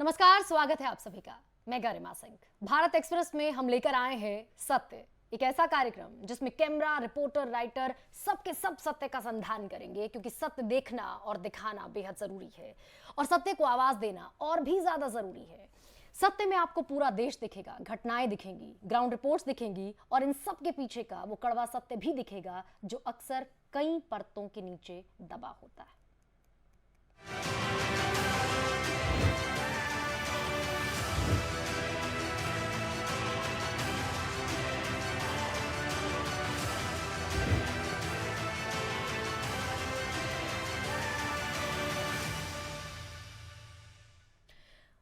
नमस्कार, स्वागत है आप सभी का। मैं गरिमा सिंह। भारत एक्सप्रेस में हम लेकर आए हैं सत्य, एक ऐसा कार्यक्रम जिसमें कैमरा, रिपोर्टर, राइटर सबके सब सत्य का संधान करेंगे, क्योंकि सत्य देखना और दिखाना बेहद जरूरी है और सत्य को आवाज देना और भी ज्यादा जरूरी है। सत्य में आपको पूरा देश दिखेगा, घटनाएं दिखेंगी, ग्राउंड रिपोर्ट्स दिखेंगी और इन सब के पीछे का वो कड़वा सत्य भी दिखेगा जो अक्सर कई परतों के नीचे दबा होता है।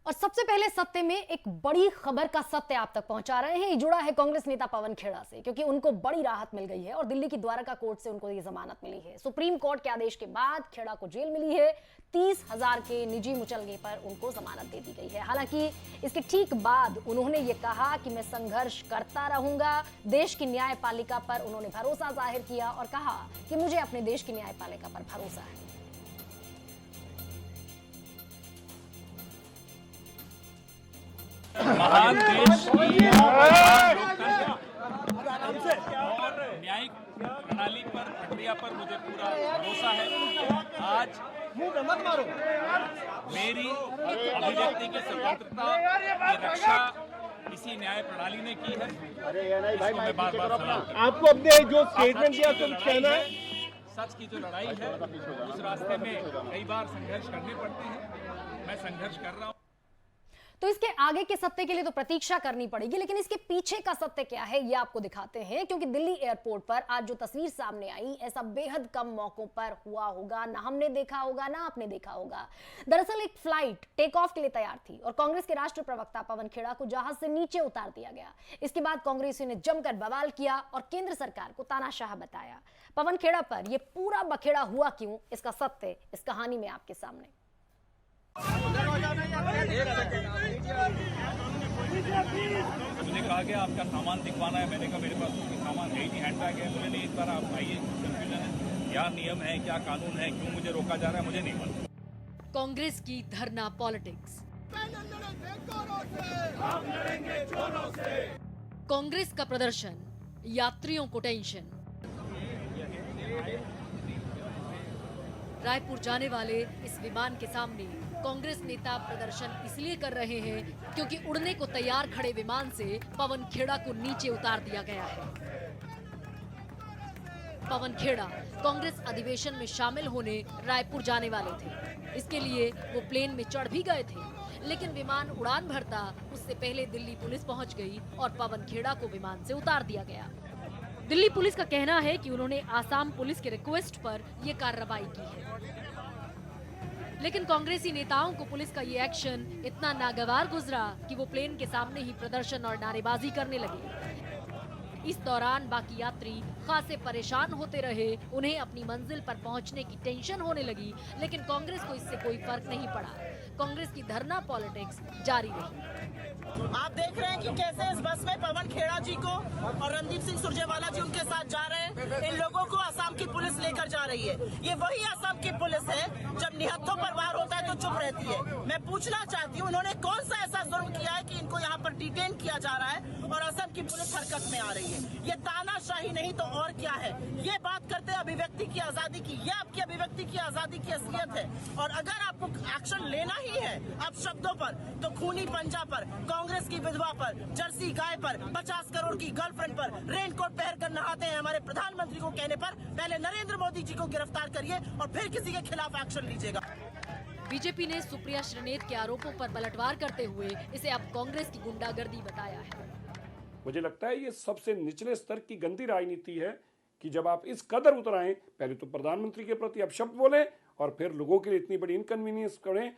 और सबसे पहले सत्य में एक बड़ी खबर का सत्य आप तक पहुंचा रहे हैं। ये जुड़ा है कांग्रेस नेता पवन खेड़ा से, क्योंकि उनको बड़ी राहत मिल गई है और दिल्ली की द्वारका कोर्ट से उनको ये जमानत मिली है। सुप्रीम कोर्ट के आदेश के बाद खेड़ा को जेल मिली है। 30,000 के निजी मुचलके पर उनको जमानत दे दी गई है। हालांकि इसके ठीक बाद उन्होंने ये कहा कि मैं संघर्ष करता रहूंगा। देश की न्यायपालिका पर उन्होंने भरोसा जाहिर किया और कहा कि मुझे अपने देश की न्यायपालिका पर भरोसा है। महान देश की और न्यायिक प्रणाली पर, प्रक्रिया पर मुझे पूरा भरोसा है। आज मेरी अभिव्यक्ति की स्वतंत्रता की रक्षा इसी न्याय प्रणाली ने की है। इसको मैं बार-बार सलाम करता हूं। आपको अपने जो स्टेटमेंट दिया तुम कहना है, सच की जो लड़ाई है उस रास्ते में कई बार संघर्ष करने पड़ते हैं। मैं संघर्ष कर रहा हूं। तो इसके आगे के सत्य के लिए तो प्रतीक्षा करनी पड़ेगी, लेकिन इसके पीछे का सत्य क्या है ये आपको दिखाते हैं। क्योंकि दिल्ली एयरपोर्ट पर आज जो तस्वीर सामने आई, ऐसा बेहद कम मौकों पर हुआ होगा, ना हमने देखा होगा ना आपने देखा होगा। दरअसल एक फ्लाइट टेक ऑफ के लिए तैयार थी और कांग्रेस के राष्ट्रीय प्रवक्ता पवन खेड़ा को जहाज से नीचे उतार दिया गया। इसके बाद कांग्रेसियों ने जमकर बवाल किया और केंद्र सरकार को तानाशाह बताया। पवन खेड़ा पर यह पूरा बखेड़ा हुआ क्यों, इसका सत्य इस कहानी में आपके सामने। मुझे कहा गया आपका सामान दिखवाना है। मैंने कहा मेरे पास कोई सामान है ही नहीं, हैंडबैग है। मुझे नहीं, इस बार आप आइए। कंफ्यूजन है, क्या नियम है, क्या कानून है, क्यों मुझे रोका जा रहा है, मुझे नहीं मालूम। कांग्रेस की धरना पॉलिटिक्स। कांग्रेस का प्रदर्शन, यात्रियों को टेंशन। रायपुर जाने वाले इस विमान के सामने कांग्रेस नेता प्रदर्शन इसलिए कर रहे हैं क्योंकि उड़ने को तैयार खड़े विमान से पवन खेड़ा को नीचे उतार दिया गया है। पवन खेड़ा कांग्रेस अधिवेशन में शामिल होने रायपुर जाने वाले थे। इसके लिए वो प्लेन में चढ़ भी गए थे, लेकिन विमान उड़ान भरता उससे पहले दिल्ली पुलिस पहुंच गई और पवन खेड़ा को विमान से उतार दिया गया। दिल्ली पुलिस का कहना है कि उन्होंने आसाम पुलिस के रिक्वेस्ट पर यह कार्रवाई की है, लेकिन कांग्रेसी नेताओं को पुलिस का ये एक्शन इतना नागवार गुजरा कि वो प्लेन के सामने ही प्रदर्शन और नारेबाजी करने लगे। इस दौरान बाकी यात्री खासे परेशान होते रहे। उन्हें अपनी मंजिल पर पहुंचने की टेंशन होने लगी, लेकिन कांग्रेस को इससे कोई फर्क नहीं पड़ा। कांग्रेस की धरना पॉलिटिक्स जारी रही। आप देख रहे हैं कि कैसे इस बस में पवन खेड़ा जी को और रणदीप सिंह सुरजेवाला जी उनके साथ जा रहे हैं। इन लोगों को असम की पुलिस लेकर जा रही है। ये वही असम की पुलिस है जब निहत्थों पर वार होता है तो चुप रहती है। मैं पूछना चाहती हूँ, उन्होंने कौन सा ऐसा जुर्म किया है कि इनको यहाँ पर डिटेन किया जा रहा है और असम की पुलिस हरकत में आ रही है? ये तानाशाही नहीं तो और क्या है? ये बात करते हैं अभिव्यक्ति की आजादी की। ये आपकी अभिव्यक्ति की आजादी की असलियत है। और अगर आपको एक्शन लेना ही है आप शब्दों पर, तो खूनी पंजा पर, कांग्रेस की विधवा पर, जर्सी गाय पर, 50 करोड़ की गर्लफ्रेंड पर रेनकोट पहनकर नहाते हैं हमारे प्रधानमंत्री को कहने पर पहले नरेंद्र मोदी जी को गिरफ्तार करिए और फिर किसी के खिलाफ एक्शन लीजिएगा। बीजेपी ने सुप्रिया श्रीनेत के आरोपों पर पलटवार करते हुए इसे अब कांग्रेस की गुंडागर्दी बताया है। मुझे लगता है ये सबसे निचले स्तर की गंदी राजनीति है कि जब आप इस कदर उतर आए, पहले तो प्रधानमंत्री के प्रति अपशब्द बोले और फिर लोगों के लिए इतनी बड़ी इनकन्वीनियंस करें।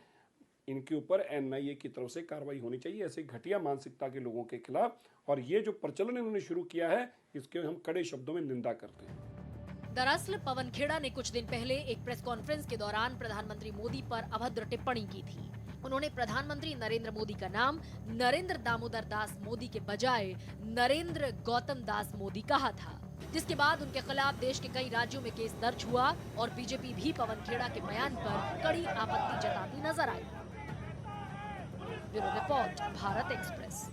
इनके ऊपर एनआईए की तरफ से कार्रवाई होनी चाहिए, ऐसे घटिया मानसिकता के लोगों के खिलाफ। और ये जो प्रचलन इन्होंने शुरू किया है, इसके हम कड़े शब्दों में निंदा करते हैं। दरअसल पवन खेड़ा ने कुछ दिन पहले एक प्रेस कॉन्फ्रेंस के दौरान प्रधानमंत्री मोदी पर अभद्र टिप्पणी की थी। उन्होंने प्रधानमंत्री नरेंद्र मोदी का नाम नरेंद्र दामोदर दास मोदी के बजाय नरेंद्र गौतम दास मोदी कहा था, जिसके बाद उनके खिलाफ देश के कई राज्यों में केस दर्ज हुआ और बीजेपी भी पवन खेड़ा के बयान पर कड़ी आपत्ति जताती नजर आई। Bureau report, Bharat express.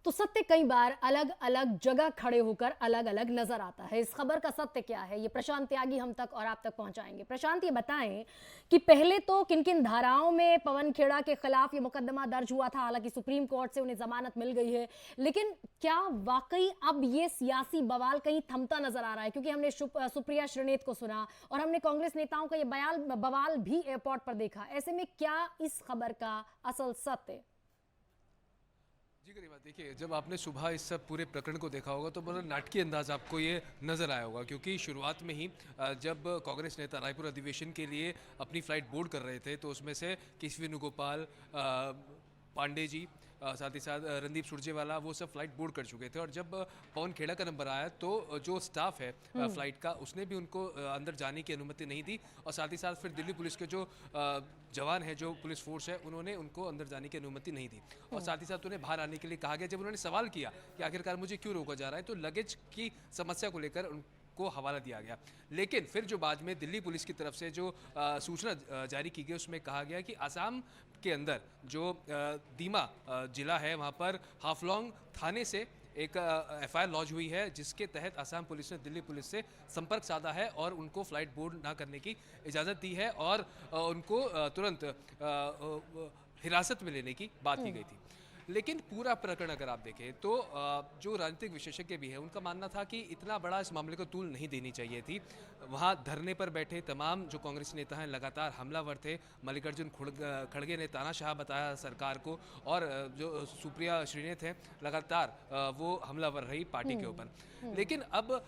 तो सत्य कई बार अलग अलग जगह खड़े होकर अलग अलग नजर आता है। इस खबर का सत्य क्या है, ये प्रशांत त्यागी हम तक और आप तक पहुंचाएंगे। प्रशांत, ये बताएं कि पहले तो किन किन धाराओं में पवन खेड़ा के खिलाफ ये मुकदमा दर्ज हुआ था। हालांकि सुप्रीम कोर्ट से उन्हें जमानत मिल गई है, लेकिन क्या वाकई अब ये सियासी बवाल कहीं थमता नजर आ रहा है? क्योंकि हमने सुप्रिया श्रीनेत को सुना और हमने कांग्रेस नेताओं का ये बवाल भी एयरपोर्ट पर देखा। ऐसे में क्या इस खबर का असल सत्य? जी गरिमा, देखिए, जब आपने सुबह इस सब पूरे प्रकरण को देखा होगा तो बड़ा नाटकीय अंदाज आपको ये नज़र आया होगा, क्योंकि शुरुआत में ही जब कांग्रेस नेता रायपुर अधिवेशन के लिए अपनी फ्लाइट बोर्ड कर रहे थे तो उसमें से केसी वेणुगोपाल, पांडे जी, साथ ही साथ रणदीप सुरजेवाला, वो सब फ्लाइट बोर्ड कर चुके थे। और जब पवन खेड़ा का नंबर आया तो जो स्टाफ है फ्लाइट का, उसने भी उनको अंदर जाने की अनुमति नहीं दी। और साथ ही साथ फिर दिल्ली पुलिस के जो जवान है, जो पुलिस फोर्स है, उन्होंने उनको अंदर जाने की अनुमति नहीं दी। और साथ ही साथ उन्हें बाहर आने के लिए कहा गया। जब उन्होंने सवाल किया कि आखिरकार मुझे क्यों रोका जा रहा है, तो लगेज की समस्या को लेकर को हवाला दिया गया। लेकिन फिर जो बाद में दिल्ली पुलिस की तरफ से जो सूचना जारी की गई, उसमें कहा गया कि आसाम के अंदर जो दीमा जिला है, वहाँ पर हाफलॉन्ग थाने से एक एफआईआर लॉन्च हुई है, जिसके तहत आसाम पुलिस ने दिल्ली पुलिस से संपर्क साधा है और उनको फ्लाइट बोर्ड ना करने की इजाज़त दी है और उनको तुरंत हिरासत में लेने की बात की गई थी। लेकिन पूरा प्रकरण अगर आप देखें तो जो राजनीतिक विशेषज्ञ भी है, उनका मानना था कि इतना बड़ा इस मामले को तूल नहीं देनी चाहिए थी। वहाँ धरने पर बैठे तमाम जो कांग्रेसी नेता हैं लगातार हमलावर थे। मल्लिकार्जुन खड़गे ने तानाशाह बताया सरकार को, और जो सुप्रिया श्रीनेत हैं लगातार वो हमलावर रही पार्टी के ऊपर। लेकिन अब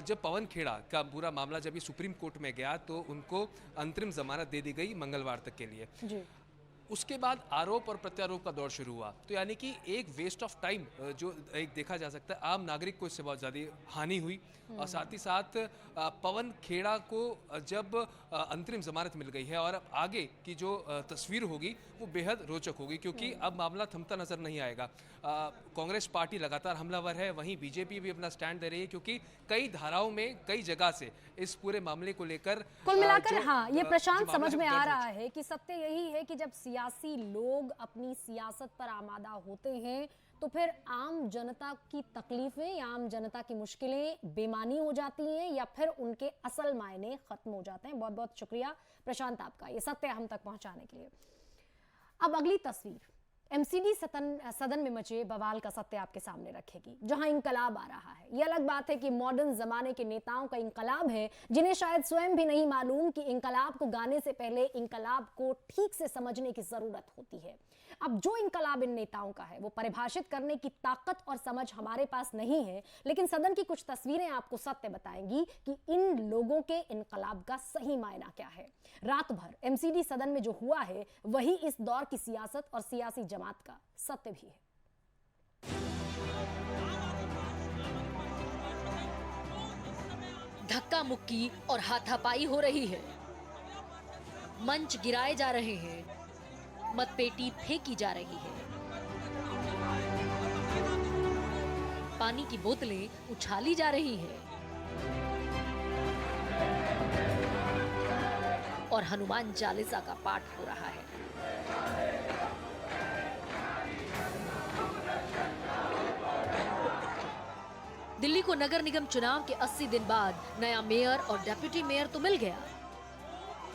जब पवन खेड़ा का पूरा मामला जब ये सुप्रीम कोर्ट में गया तो उनको अंतरिम जमानत दे दी गई मंगलवार तक के लिए। उसके बाद आरोप और प्रत्यारोप का दौर शुरू हुआ। तो यानी कि एक वेस्ट ऑफ टाइम जो एक देखा जा सकता है, आम नागरिक को इससे बहुत ज़्यादा हानि हुई। और साथ ही साथ पवन खेड़ा को जब अंतरिम जमानत मिल गई है और अब आगे की जो तस्वीर होगी वो बेहद रोचक होगी, क्योंकि अब मामला थमता नजर नहीं आएगा। कांग्रेस पार्टी लगातार हमलावर है, वहीं बीजेपी भी अपना स्टैंड दे रही है, क्योंकि कई धाराओं में कई जगह से इस पूरे मामले को लेकर कुल मिलाकर हाँ, ये प्रशांत समझ में आ रहा है कि सत्य यही है कि जब सियासी लोग अपनी सियासत पर आमादा होते हैं तो फिर आम जनता की तकलीफें या आम जनता की मुश्किलें बेमानी हो जाती हैं या फिर उनके असल मायने खत्म हो जाते हैं। बहुत बहुत शुक्रिया प्रशांत आपका ये सत्य हम तक पहुंचाने के लिए। अब अगली तस्वीर एमसीडी सदन में मचे बवाल का सत्य आपके सामने रखेगी, जहां इंकलाब आ रहा है। ये अलग बात है कि मॉडर्न जमाने के नेताओं का इंकलाब है, जिन्हें शायद स्वयं भी नहीं मालूम कि इंकलाब को गाने से पहले इंकलाब को ठीक से समझने की जरूरत होती है। अब जो इंकलाब इन नेताओं का है वो परिभाषित करने की ताकत और समझ हमारे पास नहीं है, लेकिन सदन की कुछ तस्वीरें आपको सत्य बताएंगी कि इन लोगों के इंकलाब का सही मायना क्या है। रात भर एमसीडी सदन में जो हुआ है वही इस दौर की सियासत और सियासी जमात का सत्य भी है। धक्का मुक्की और हाथापाई हो रही है, मंच गिराए जा रहे हैं, मतपेटी फेंकी जा रही है, पानी की बोतलें उछाली जा रही हैं और हनुमान चालीसा का पाठ हो रहा है। दिल्ली को नगर निगम चुनाव के 80 दिन बाद नया मेयर और डेप्यूटी मेयर तो मिल गया,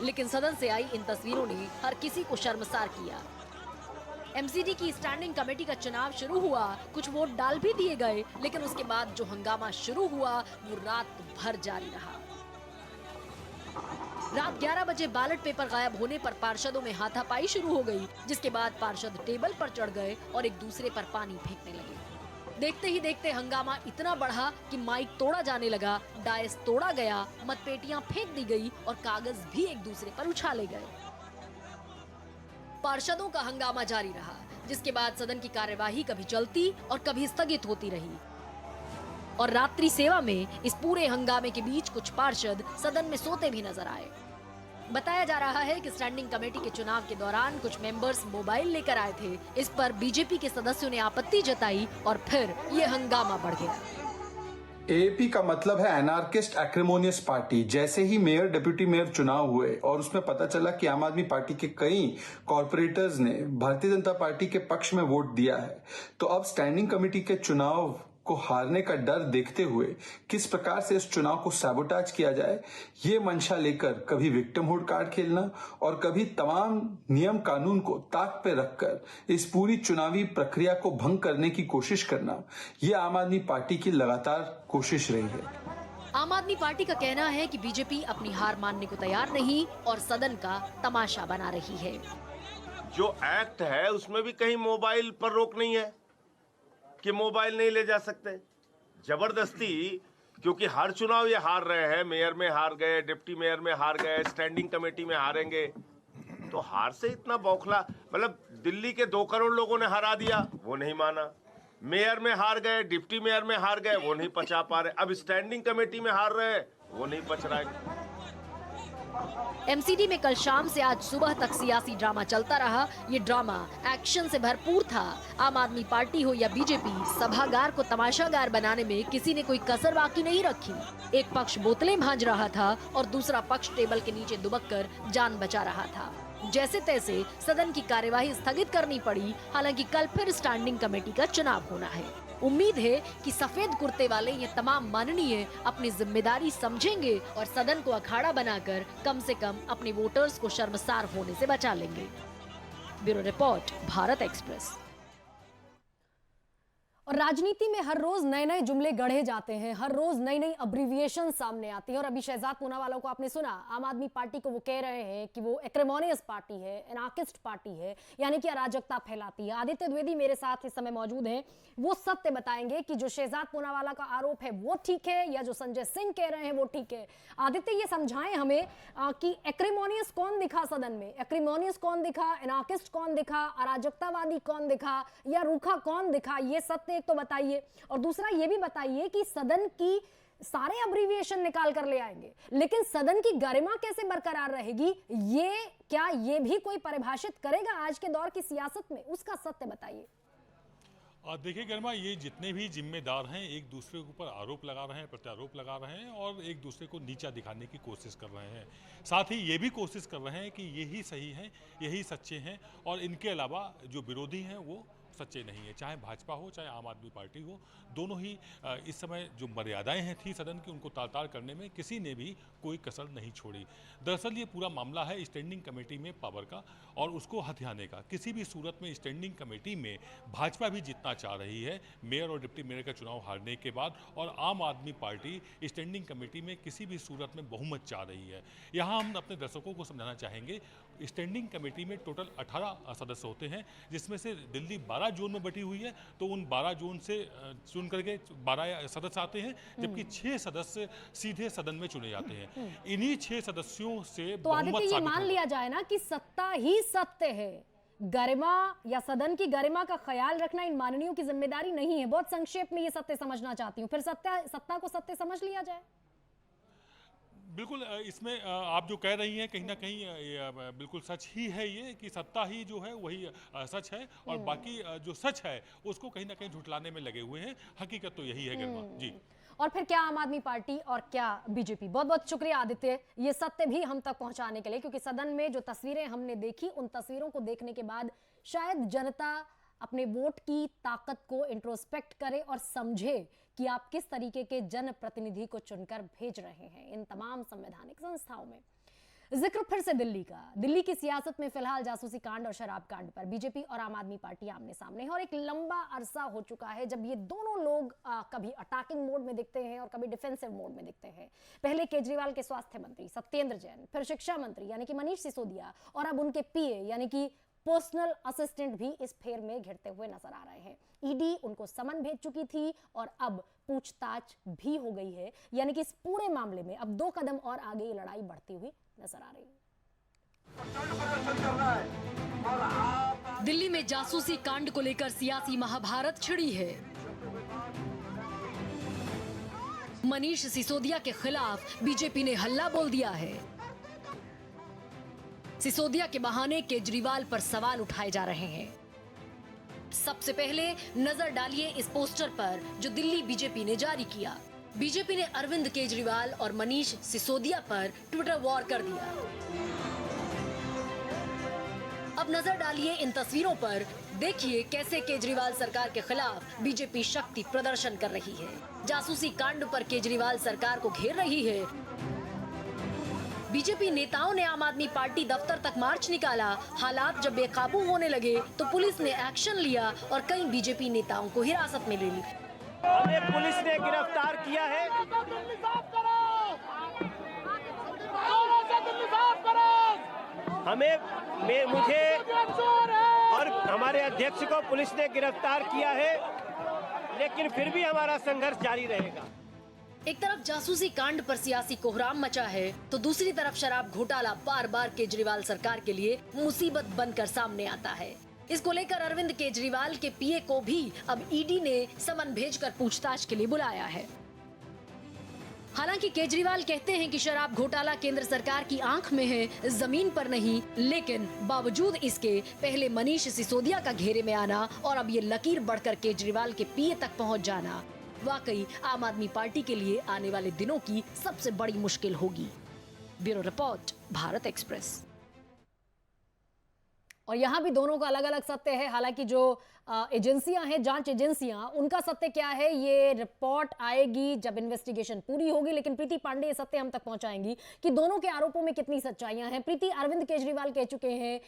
लेकिन सदन से आई इन तस्वीरों ने हर किसी को शर्मसार किया। एमसीडी की स्टैंडिंग कमेटी का चुनाव शुरू हुआ, कुछ वोट डाल भी दिए गए, लेकिन उसके बाद जो हंगामा शुरू हुआ वो रात भर जारी रहा। रात 11 बजे बैलेट पेपर गायब होने पर पार्षदों में हाथापाई शुरू हो गई, जिसके बाद पार्षद टेबल पर चढ़ गए और एक दूसरे पर पानी फेंकने लगे। देखते ही देखते हंगामा इतना बढ़ा कि माइक तोड़ा जाने लगा, डायस तोड़ा गया, मतपेटियां फेंक दी गई और कागज भी एक दूसरे पर उछाले गए। पार्षदों का हंगामा जारी रहा, जिसके बाद सदन की कार्यवाही कभी चलती और कभी स्थगित होती रही। और रात्रि सेवा में इस पूरे हंगामे के बीच कुछ पार्षद सदन में सोते भी नजर आए। बताया जा रहा है कि स्टैंडिंग कमेटी के चुनाव के दौरान कुछ मेंबर्स मोबाइल लेकर आए थे। इस पर बीजेपी के सदस्यों ने आपत्ति जताई और फिर ये हंगामा बढ़ गया। एएपी का मतलब है एनार्किस्ट एक्रिमोनियस पार्टी। जैसे ही मेयर डिप्टी मेयर चुनाव हुए और उसमें पता चला कि आम आदमी पार्टी के कई कॉर्पोरेटर्स ने भारतीय जनता पार्टी के पक्ष में वोट दिया है, तो अब स्टैंडिंग कमेटी के चुनाव को हारने का डर देखते हुए किस प्रकार से इस चुनाव को सैबोटाज किया जाए, ये मंशा लेकर कभी विक्टिमहुड कार्ड खेलना और कभी तमाम नियम कानून को ताक पे रखकर इस पूरी चुनावी प्रक्रिया को भंग करने की कोशिश करना, ये आम आदमी पार्टी की लगातार कोशिश रही है। आम आदमी पार्टी का कहना है कि बीजेपी अपनी हार मानने को तैयार नहीं और सदन का तमाशा बना रही है। जो एक्ट है उसमें भी कहीं मोबाइल पर रोक नहीं है कि मोबाइल नहीं ले जा सकते। जबरदस्ती, क्योंकि हर चुनाव ये हार रहे हैं, मेयर में हार गए, डिप्टी मेयर में हार गए, स्टैंडिंग कमेटी में हारेंगे, तो हार से इतना बौखला, मतलब दिल्ली के 2 करोड़ लोगों ने हरा दिया, वो नहीं माना। मेयर में हार गए, डिप्टी मेयर में हार गए, वो नहीं पचा पा रहे। अब स्टैंडिंग कमेटी में हार रहे हैं, वो नहीं पच रहा है। एमसीडी में कल शाम से आज सुबह तक सियासी ड्रामा चलता रहा। ये ड्रामा एक्शन से भरपूर था। आम आदमी पार्टी हो या बीजेपी, सभागार को तमाशागार बनाने में किसी ने कोई कसर बाकी नहीं रखी। एक पक्ष बोतलें भांज रहा था और दूसरा पक्ष टेबल के नीचे दुबक कर जान बचा रहा था। जैसे तैसे सदन की कार्यवाही स्थगित करनी पड़ी। हालांकि कल फिर स्टैंडिंग कमेटी का चुनाव होना है। उम्मीद है कि सफेद कुर्ते वाले ये तमाम माननीय अपनी जिम्मेदारी समझेंगे और सदन को अखाड़ा बनाकर कम से कम अपने वोटर्स को शर्मसार होने से बचा लेंगे। Bureau report, Bharat express. और राजनीति में हर रोज नए नए जुमले गढ़े जाते हैं, हर रोज नई नई अब्रीविएशन सामने आती हैं। और अभी शहजाद पूनावाला को आपने सुना, आम आदमी पार्टी को वो कह रहे हैं कि वो एक्रेमोनियस पार्टी है, एनार्किस्ट पार्टी है, यानी कि अराजकता फैलाती है। आदित्य द्विवेदी मेरे साथ इस समय मौजूद हैं, वो सत्य बताएंगे कि जो शहजाद पूनावाला का आरोप है वो ठीक है या जो संजय सिंह कह रहे हैं वो ठीक है। आदित्य, ये समझाएं हमें कि एक्रेमोनियस कौन दिखा सदन में, एक्रेमोनियस कौन दिखा, एनार्किस्ट कौन दिखा, अराजकतावादी कौन दिखा या रूखा कौन दिखा, ये सत्य एक तो बताइए। और दूसरा ये भी बताइए कि सदन की सारे अब्रीविएशन निकाल कर ले आएंगे, लेकिन सदन की गरिमा कैसे बरकरार रहेगी, ये क्या ये भी कोई परिभाषित करेगा आज के दौर की सियासत में, उसका सत्य बताइए। देखिए गरिमा, ये जितने भी जिम्मेदार हैं एक दूसरे के ऊपर आरोप लगा रहे हैं, प्रत्यारोप लगा रहे हैं और एक दूसरे को नीचा दिखाने की कोशिश कर रहे हैं। साथ ही ये भी कोशिश कर रहे हैं कि यही सही हैं, यही सच्चे हैं और इनके अलावा जो विरोधी हैं वो सच्चे नहीं है। चाहे भाजपा हो चाहे आम आदमी पार्टी हो, दोनों ही इस समय जो मर्यादाएं हैं थी सदन की, उनको तार-तार करने में किसी ने भी कोई कसर नहीं छोड़ी। दरअसल ये पूरा मामला है स्टैंडिंग कमेटी में पावर का और उसको हथियाने का। किसी भी सूरत में स्टैंडिंग कमेटी में भाजपा भी जितना चाह रही है मेयर और डिप्टी मेयर का चुनाव हारने के बाद, और आम आदमी पार्टी स्टैंडिंग कमेटी में किसी भी सूरत में बहुमत चाह रही है। यहाँ हम अपने दर्शकों को समझाना चाहेंगे, स्टैंडिंग कमेटी में टोटल 18 सदस्य होते हैं, जिसमें से दिल्ली 12 जोन में बटी हुई है, तो उन 12 जोन से चुन करके 12 सदस्य आते हैं, जबकि 6 सदस्य सीधे सदन में चुने जाते हैं। इन्हीं 6 सदस्यों से तो आदित्य, ये मान लिया जाए ना कि सत्ता ही सत्य है, गरिमा या सदन की गरिमा का ख्याल रखना इन माननीयों की जिम्मेदारी नहीं है। बहुत संक्षेप में ये सत्य समझना चाहती हूँ, फिर सत्ता को सत्य समझ लिया जाए। बिल्कुल, इसमें आप जो कह रही हैं कहीं ना कहीं बिल्कुल सच ही है ये कि सत्ता ही जो है वही सच है और बाकी जो सच है उसको कहीं ना कहीं झुठलाने में लगे हुए हैं। हकीकत तो यही है गरिमा जी। और फिर क्या आम आदमी पार्टी और क्या बीजेपी। बहुत बहुत शुक्रिया आदित्य, ये सत्य भी हम तक पहुंचाने के लिए, क्योंकि सदन में जो तस्वीरें हमने देखी उन तस्वीरों को देखने के बाद शायद जनता अपने वोट की ताकत को इंट्रोस्पेक्ट करे और समझे कि आप किस तरीके के जनप्रतिनिधि को चुनकर भेज रहे हैं इन तमाम संवैधानिक संस्थाओं में। जिक्र फिर से दिल्ली का। दिल्ली की सियासत में फिलहाल जासूसी कांड और शराब कांड पर बीजेपी और आम आदमी पार्टी आमने सामने है और एक लंबा अरसा हो चुका है जब ये दोनों लोग कभी अटैकिंग मोड में दिखते हैं और कभी डिफेंसिव मोड में दिखते हैं। पहले केजरीवाल के स्वास्थ्य मंत्री सत्येंद्र जैन, फिर शिक्षा मंत्री यानी कि मनीष सिसोदिया और अब उनके पीए यानी कि पर्सनल असिस्टेंट भी इस फेर में घिरते हुए नजर आ रहे हैं। ईडी उनको समन भेज चुकी थी और अब पूछताछ भी हो गई है, यानी कि इस पूरे मामले में अब 2 कदम और आगे ये लड़ाई बढ़ती हुई नजर आ रही है। दिल्ली में जासूसी कांड को लेकर सियासी महाभारत छिड़ी है। मनीष सिसोदिया के खिलाफ बीजेपी ने हल्ला बोल दिया है। सिसोदिया के बहाने केजरीवाल पर सवाल उठाए जा रहे हैं। सबसे पहले नजर डालिए इस पोस्टर पर जो दिल्ली बीजेपी ने जारी किया। बीजेपी ने अरविंद केजरीवाल और मनीष सिसोदिया पर ट्विटर वॉर कर दिया। अब नजर डालिए इन तस्वीरों पर। देखिए कैसे केजरीवाल सरकार के खिलाफ बीजेपी शक्ति प्रदर्शन कर रही है। जासूसी कांड पर केजरीवाल सरकार को घेर रही है। बीजेपी नेताओं ने आम आदमी पार्टी दफ्तर तक मार्च निकाला। हालात जब बेकाबू होने लगे तो पुलिस ने एक्शन लिया और कई बीजेपी नेताओं को हिरासत में ले ली। हमें पुलिस ने गिरफ्तार किया है। मुझे और हमारे अध्यक्ष को पुलिस ने गिरफ्तार किया है, लेकिन फिर भी हमारा संघर्ष जारी रहेगा। एक तरफ जासूसी कांड पर सियासी कोहराम मचा है तो दूसरी तरफ शराब घोटाला बार बार केजरीवाल सरकार के लिए मुसीबत बनकर सामने आता है। इसको लेकर अरविंद केजरीवाल के पीए को भी अब ईडी ने समन भेजकर पूछताछ के लिए बुलाया है। हालांकि केजरीवाल कहते हैं कि शराब घोटाला केंद्र सरकार की आंख में है, जमीन पर नहीं, लेकिन बावजूद इसके पहले मनीष सिसोदिया का घेरे में आना और अब ये लकीर बढ़कर केजरीवाल के पीए तक पहुंच जाना वाकई आम आदमी पार्टी के लिए आने वाले दिनों की सबसे बड़ी मुश्किल होगी। Bureau report, Bharat express. और यहाँ भी दोनों का अलग अलग सत्य है। हालांकि जो एजेंसियां हैं, जांच एजेंसियां, उनका सत्य क्या है ये रिपोर्ट आएगी जब इन्वेस्टिगेशन पूरी होगी। लेकिन प्रीति पांडे ये सत्य हम तक पहुंचाएंगी कि दोनों के आरोपों में कितनी सच्चाइयां हैं। प्रीति, अरविंद केजरीवाल कह चुके हैं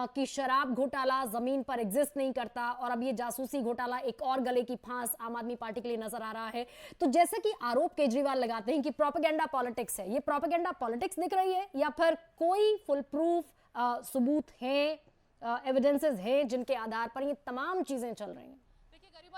कि शराब घोटाला जमीन पर एग्जिस्ट नहीं करता और अब ये जासूसी घोटाला एक और गले की फांस आम आदमी पार्टी के लिए नजर आ रहा है। तो जैसे कि आरोप केजरीवाल लगाते हैं कि प्रोपेगेंडा पॉलिटिक्स है, ये प्रोपेगेंडा पॉलिटिक्स दिख रही है या फिर कोई फुल प्रूफ सबूत है, एविडेंसेस हैं जिनके आधार पर ये तमाम चीजें चल रही हैं?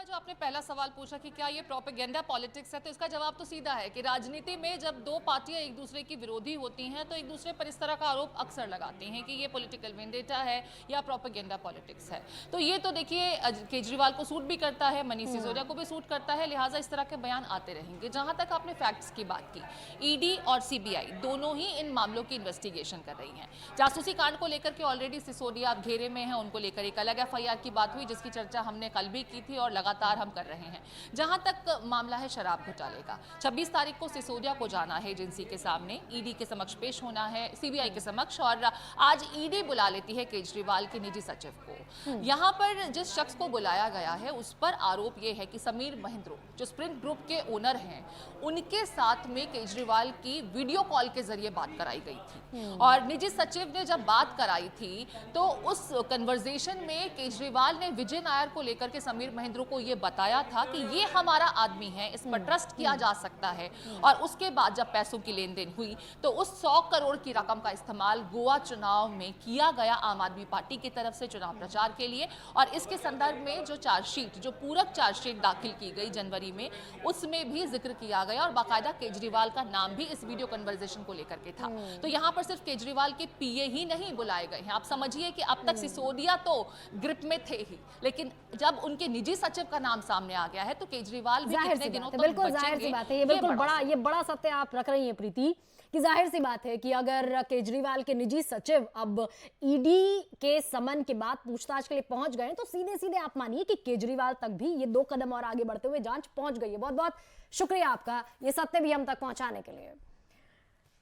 जो आपने पहला सवाल पूछा कि क्या ये प्रोपेगेंडा पॉलिटिक्स है, तो इसका जवाब तो सीधा है कि राजनीति में जब दो पार्टियां एक दूसरे की विरोधी होती हैं तो एक दूसरे पर इस तरह का आरोप अक्सर लगाती हैं कि ये पॉलिटिकल वेंडेटा है या प्रोपेगेंडा पॉलिटिक्स है। तो ये तो देखिए केजरीवाल को सूट भी करता है, मनीष सिसोदिया को भी सूट करता है, लिहाजा इस तरह के बयान आते रहेंगे। जहां तक आपने फैक्ट्स की बात की, ईडी और सीबीआई दोनों ही इन मामलों की इन्वेस्टिगेशन कर रही हैं। जासूसी कांड को लेकर के ऑलरेडी सिसोदिया अब घेरे में है, उनको लेकर एक अलग एफआईआर की बात हुई जिसकी चर्चा हमने कल भी की थी और लगातार हम कर रहे हैं। जहां तक मामला है शराब घोटाले का, 26 तारीख को सिसोदिया को जाना है एजेंसी के सामने, ईडी के समक्ष पेश होना है, सीबीआई के समक्ष, और आज ईडी बुला लेती है केजरीवाल के निजी सचिव को। यहां पर जिस शख्स को बुलाया गया है उस पर आरोप यह है कि समीर महिंद्रो जो स्प्रिंट ग्रुप के ओनर हैं, उनके साथ में केजरीवाल की वीडियो कॉल के जरिए बात कराई गई थी। और निजी सचिव ने जब बात कराई थी तो उस कन्वर्सेशन में केजरीवाल ने विजय नायर को लेकर के समीर महिंद्रो को यह बताया था कि ये हमारा आदमी है, इस पर ट्रस्ट किया जा सकता है। और उसके बाद जब पैसों की लेन देन हुई तो उस 100 करोड़ की रकम का इस्तेमाल गोवा चुनाव में किया गया आम आदमी पार्टी की तरफ से चुनाव प्रचार के लिए। और इसके संदर्भ में जो चार्जशीट, जो पूरक चार्जशीट दाखिल की गई जनवरी में, उसमें भी जिक्र किया गया और बाकायदा केजरीवाल का नाम भी इस वीडियो कन्वर्सेशन को लेकर के था। तो यहाँ पर सिर्फ केजरीवाल के पीए ही नहीं बुलाए गए हैं। आप समझिए कि अब तक सिसोदिया तो ग्रिप में थे ही, लेकिन जब उनके निजी सचिव का नाम सामने आ गया है तो केजरीवाल भी कितने दिनों तक बिल्कुल जाहिर सी बात है, ये बिल्कुल बड़ा सत्य आप रख रही हैं प्रीति, कि जाहिर सी बात है कि अगर केजरीवाल के निजी सचिव अब ईडी के समन के बाद पूछताछ के लिए पहुंच गए तो सीधे सीधे आप मानिए कि केजरीवाल तक भी ये 2 कदम और आगे बढ़ते हुए जांच पहुंच गई है। बहुत बहुत शुक्रिया आपका ये सत्य भी हम तक पहुंचाने के लिए।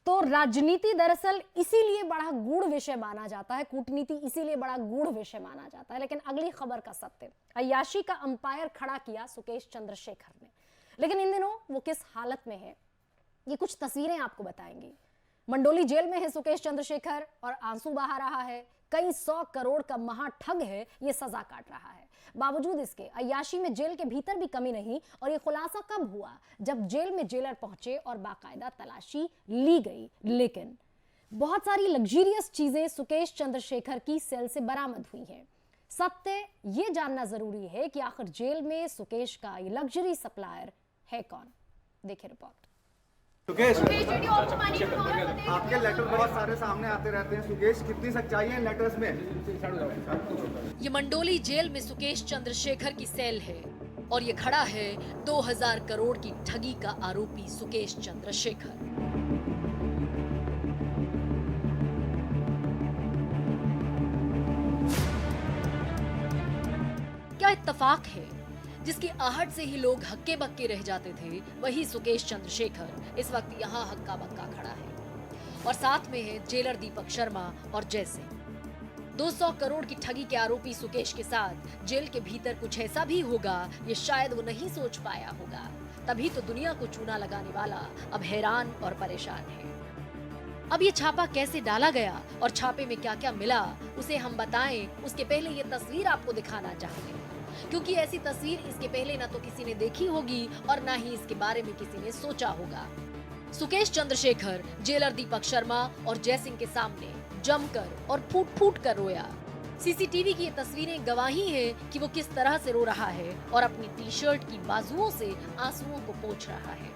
तो राजनीति दरअसल इसीलिए बड़ा गूढ़ विषय माना जाता है, कूटनीति इसीलिए बड़ा गूढ़ विषय माना जाता है। लेकिन अगली खबर का सत्य, अय्याशी का अंपायर खड़ा किया सुकेश चंद्रशेखर ने, लेकिन इन दिनों वो किस हालत में है ये कुछ तस्वीरें आपको बताएंगी। मंडोली जेल में है सुकेश चंद्रशेखर और आंसू बहा रहा है। कई 100 करोड़ का महाठग है, ये सजा काट रहा है। बावजूद इसके अय्याशी में जेल के भीतर भी कमी नहीं। और ये खुलासा कब हुआ? जब जेल में जेलर पहुंचे और बाकायदा तलाशी ली गई। लेकिन बहुत सारी लग्जरियस चीजें सुकेश चंद्रशेखर की सेल से बरामद हुई हैं। सत्य ये जानना जरूरी है कि आखिर जेल में सुकेश का ये लग्जरी सप्लायर है कौन। देखिए रिपोर्ट। सुकेश, आपके लेटर बहुत सारे सामने आते रहते हैं। सुकेश, कितनी सच्चाई है लेटर्स में? ये मंडोली जेल में सुकेश चंद्रशेखर की सेल है और ये खड़ा है 2000 करोड़ की ठगी का आरोपी सुकेश चंद्रशेखर। क्या इत्तेफाक है? जिसकी आहट से ही लोग हक्के बक्के रह जाते थे, वही सुकेश चंद्रशेखर इस वक्त यहाँ हक्का बक्का खड़ा है। और साथ में है जेलर दीपक शर्मा और जय सिंह। 200 करोड़ की ठगी के आरोपी सुकेश के साथ जेल के भीतर कुछ ऐसा भी होगा, ये शायद वो नहीं सोच पाया होगा। तभी तो दुनिया को चूना लगाने वाला अब हैरान और परेशान है। अब ये छापा कैसे डाला गया और छापे में क्या क्या मिला, उसे हम बताएं उसके पहले ये तस्वीर आपको दिखाना चाहते हैं, क्योंकि ऐसी तस्वीर इसके पहले ना तो किसी ने देखी होगी और ना ही इसके बारे में किसी ने सोचा होगा। सुकेश चंद्रशेखर जेलर दीपक शर्मा और जय सिंह के सामने जमकर और फूट फूट कर रोया। सीसीटीवी की ये तस्वीरें गवाही है कि वो किस तरह से रो रहा है और अपनी टी शर्ट की बाजुओं से आंसुओं को पोंछ रहा है।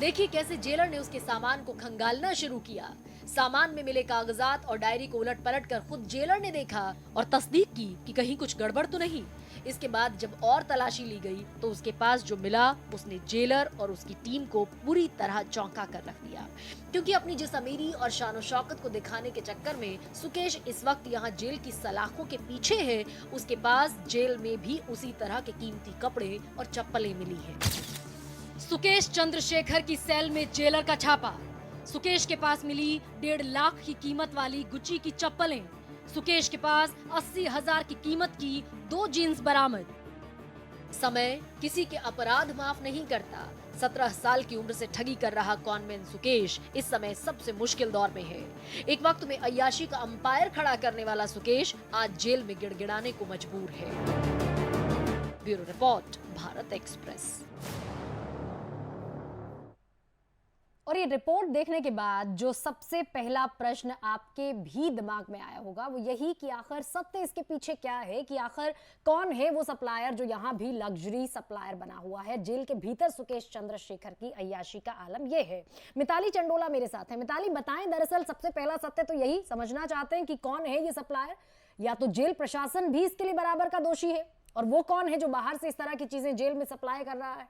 देखिए कैसे जेलर ने उसके सामान को खंगालना शुरू किया। सामान में मिले कागजात और डायरी को उलट पलट कर खुद जेलर ने देखा और तस्दीक की कि कहीं कुछ गड़बड़ तो नहीं। इसके बाद जब और तलाशी ली गई तो उसके पास जो मिला उसने जेलर और उसकी टीम को पूरी तरह चौंका कर रख दिया, क्योंकि अपनी जिस अमीरी और शान शौकत को दिखाने के चक्कर में सुकेश इस वक्त यहाँ जेल की सलाखों के पीछे है, उसके पास जेल में भी उसी तरह के कीमती कपड़े और चप्पलें मिली है। सुकेश चंद्रशेखर की सेल में जेलर का छापा। सुकेश के पास मिली 1.5 लाख की कीमत वाली गुच्ची की चप्पलें। सुकेश के पास 80,000 की कीमत की 2 जीन्स बरामद। समय किसी के अपराध माफ नहीं करता। 17 साल की उम्र से ठगी कर रहा कॉनमैन सुकेश इस समय सबसे मुश्किल दौर में है। एक वक्त में अय्याशी का अंपायर खड़ा करने वाला सुकेश आज जेल में गिड़गिड़ाने को मजबूर है। Bureau report, Bharat express. और ये रिपोर्ट देखने के बाद जो सबसे पहला प्रश्न आपके भी दिमाग में आया होगा वो यही कि आखिर सत्य इसके पीछे क्या है, कि आखिर कौन है वो सप्लायर जो यहाँ भी लग्जरी सप्लायर बना हुआ है। जेल के भीतर सुकेश चंद्रशेखर की अय्याशी का आलम ये है। मिताली चंडोला मेरे साथ है। मिताली बताएं, दरअसल सबसे पहला सत्य तो यही समझना चाहते हैं कि कौन है ये सप्लायर, या तो जेल प्रशासन भी इसके लिए बराबर का दोषी है, और वो कौन है जो बाहर से इस तरह की चीजें जेल में सप्लाई कर रहा है।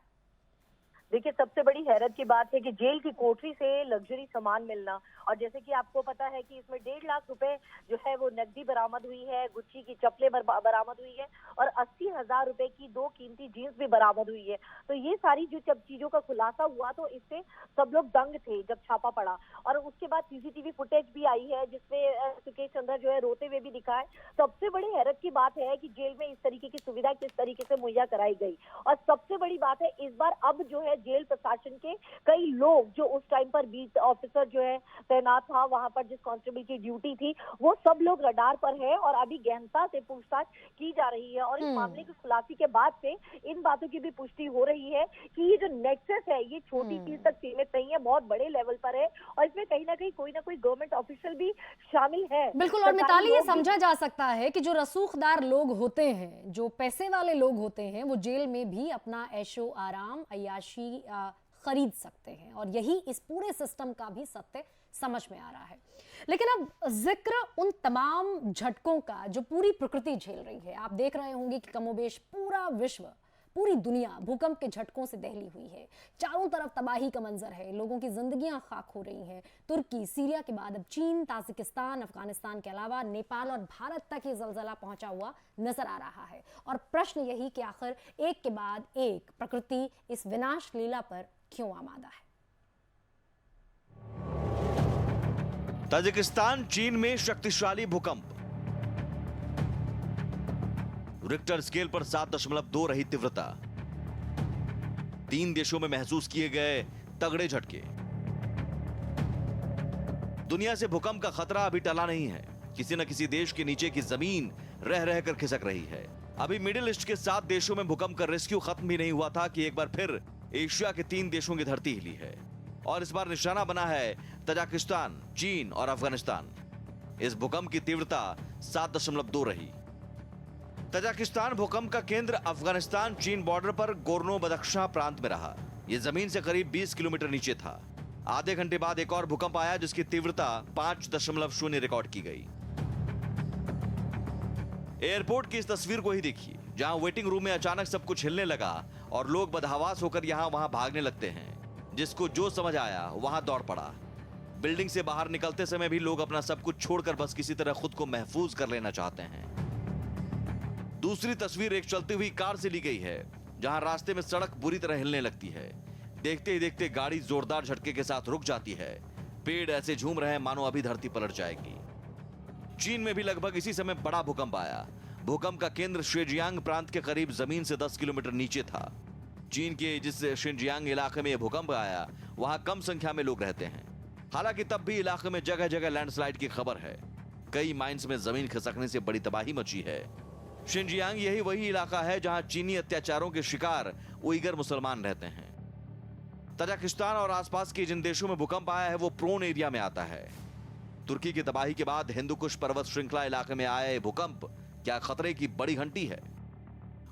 देखिए, सबसे बड़ी हैरत की बात है कि जेल की कोठरी से लग्जरी सामान मिलना, और जैसे कि आपको पता है कि इसमें 1.5 लाख रुपए जो है वो नकदी बरामद हुई है, गुच्ची की चप्पलें बरामद हुई है और 80,000 रुपए की 2 कीमती जीन्स भी बरामद हुई है। तो ये सारी जो जब चीजों का खुलासा हुआ तो इससे सब लोग दंग थे जब छापा पड़ा। और उसके बाद सीसीटीवी फुटेज भी आई है जिसमें सुकेश चंद्र जो है रोते हुए भी दिखा है। सबसे बड़ी हैरत की बात है कि जेल में इस तरीके की सुविधा किस तरीके से मुहैया कराई गई। और सबसे बड़ी बात है इस बार अब जो है जेल प्रशासन के कई लोग जो उस टाइम पर बीट ऑफिसर जो है तैनात था वहां पर, जिस कांस्टेबल की ड्यूटी थी, वो सब लोग रडार पर है और अभी गहनता से पूछताछ की जा रही है। और इस मामले की खुलासे के बाद से इन बातों की भी पुष्टि हो रही है कि ये जो नेक्सस है ये छोटी चीज तक सीमित नहीं है, बहुत बड़े लेवल पर है और इसमें कहीं ना कोई गवर्नमेंट ऑफिशियल भी शामिल है। बिल्कुल। और मिताली, ये समझा जा सकता है कि जो रसूखदार लोग होते हैं, जो पैसे वाले लोग होते हैं, वो जेल में भी अपना ऐशो आराम, अय्याशी खरीद सकते हैं, और यही इस पूरे सिस्टम का भी सत्य समझ में आ रहा है। लेकिन अब जिक्र उन तमाम झटकों का जो पूरी प्रकृति झेल रही है। आप देख रहे होंगे कि कमोबेश पूरा विश्व, पूरी दुनिया भूकंप के झटकों से दहली हुई है। चारों तरफ तबाही का मंजर है, लोगों की जिंदगियां खाक हो रही हैं। तुर्की, सीरिया के बाद अब चीन, ताजिकिस्तान, अफगानिस्तान के अलावा नेपाल और भारत तक ये जलजला पहुंचा हुआ नजर आ रहा है। और प्रश्न यही कि आखिर एक के बाद एक प्रकृति इस विनाश लीला पर क्यों आमादा है। ताजिकिस्तान, चीन में शक्तिशाली भूकंप। रिक्टर स्केल पर 7.2 रही तीव्रता। 3 देशों में महसूस किए गए तगड़े झटके। दुनिया से भूकंप का खतरा अभी टला नहीं है। किसी न किसी देश के नीचे की जमीन रह रहकर खिसक रही है। अभी मिडिल ईस्ट के 7 देशों में भूकंप का रेस्क्यू खत्म भी नहीं हुआ था कि एक बार फिर एशिया के 3 देशों की धरती हिली है। और इस बार निशाना बना है तजाकिस्तान, चीन और अफगानिस्तान। इस भूकंप की तीव्रता 7.2 रही। तजाकिस्तान भूकंप का केंद्र अफगानिस्तान चीन बॉर्डर पर गोर्नो बदख्शां प्रांत में रहा। यह जमीन से करीब 20 किलोमीटर नीचे था। आधे घंटे बाद एक और भूकंप आया जिसकी तीव्रता 5.0 रिकॉर्ड की गई। एयरपोर्ट की इस तस्वीर को ही देखिए, जहां वेटिंग रूम में अचानक सब कुछ हिलने लगा और लोग बदहवास होकर यहां वहां भागने लगते हैं। जिसको जो समझ आया वहां दौड़ पड़ा। बिल्डिंग से बाहर निकलते समय भी लोग अपना सब कुछ छोड़कर बस किसी तरह खुद को महफूज कर लेना चाहते हैं। दूसरी तस्वीर एक चलती हुई कार से ली गई है, जहां रास्ते में सड़क बुरी तरह हिलने लगती है। देखते ही देखते गाड़ी जोरदार झटके के साथ रुक जाती है। पेड़ ऐसे झूम रहे हैं मानो अभी धरती पलट जाएगी। चीन में भी लगभग इसी समय बड़ा भूकंप आया। भूकंप का केंद्र शिनजियांग प्रांत के करीब जमीन से 10 किलोमीटर नीचे था। चीन के जिस शिनजियांग इलाके में यह भूकंप आया, वहां कम संख्या में लोग रहते हैं। हालांकि तब भी इलाके में जगह जगह लैंडस्लाइड की खबर है। कई माइंस में जमीन खिसकने से बड़ी तबाही मची है। शिनजियांग यही वही इलाका है जहां चीनी अत्याचारों के शिकार उइगर मुसलमान रहते हैं। तजाकिस्तान और आसपास के जिन देशों में भूकंप आया है वो प्रोन एरिया में आता है। तुर्की की तबाही के बाद हिंदू कुश पर्वत श्रृंखला इलाके में आया ये भूकंप क्या खतरे की बड़ी घंटी है?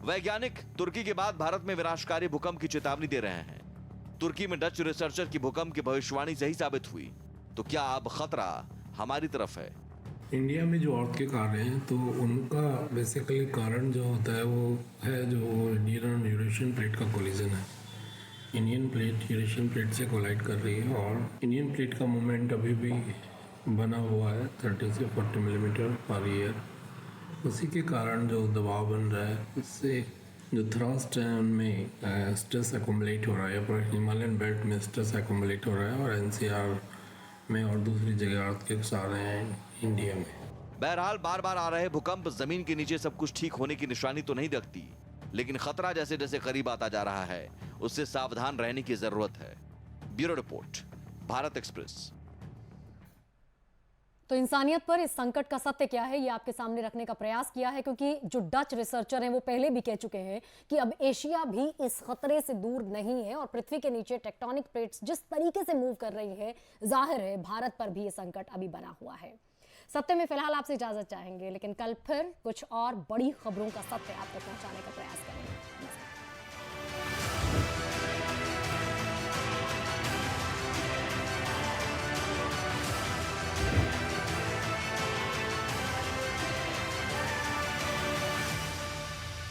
वैज्ञानिक तुर्की के बाद भारत में विनाशकारी भूकंप की चेतावनी दे रहे हैं। तुर्की में डच रिसर्चर की भूकंप की भविष्यवाणी सही साबित हुई, तो क्या अब खतरा हमारी तरफ है? इंडिया में जो अर्थक्वेक आ रहे हैं तो उनका बेसिकली कारण जो होता है वो है जो इंडियन और यूरेशियन प्लेट का कोलिजन है। इंडियन प्लेट यूरेशियन प्लेट से कोलाइड कर रही है और इंडियन प्लेट का मूवमेंट अभी भी बना हुआ है 30 से 40 मिलीमीटर पर ईयर। उसी के कारण जो दबाव बन रहा है, इससे जो थ्रस्ट है उनमें स्ट्रेस एक्युमुलेट हो रहा है। पर हिमालयन बेल्ट में स्ट्रेस एक्युमुलेट हो रहा है और एनसीआर में और दूसरी जगह अर्थक्वेक्स आ रहे हैं इंडिया में। बहरहाल बार बार आ रहे भूकंप जमीन के नीचे सब कुछ ठीक होने की निशानी तो नहीं रखती, लेकिन खतरा जैसे जैसे करीब आता जा रहा है उससे सावधान रहने की जरूरत है। Bureau report, Bharat express. तो इंसानियत पर इस संकट का सत्य क्या है, ये आपके सामने रखने का प्रयास किया है, क्योंकि जो डच रिसर्चर हैं वो पहले भी कह चुके हैं कि अब एशिया भी इस खतरे से दूर नहीं है और पृथ्वी के नीचे टेक्टोनिक प्लेट्स जिस तरीके से मूव कर रही है, जाहिर है भारत पर भी ये संकट अभी बना हुआ है। सत्य में फिलहाल आपसे इजाजत चाहेंगे, लेकिन कल फिर कुछ और बड़ी खबरों का सत्य आपको पहुंचाने का प्रयास करेंगे।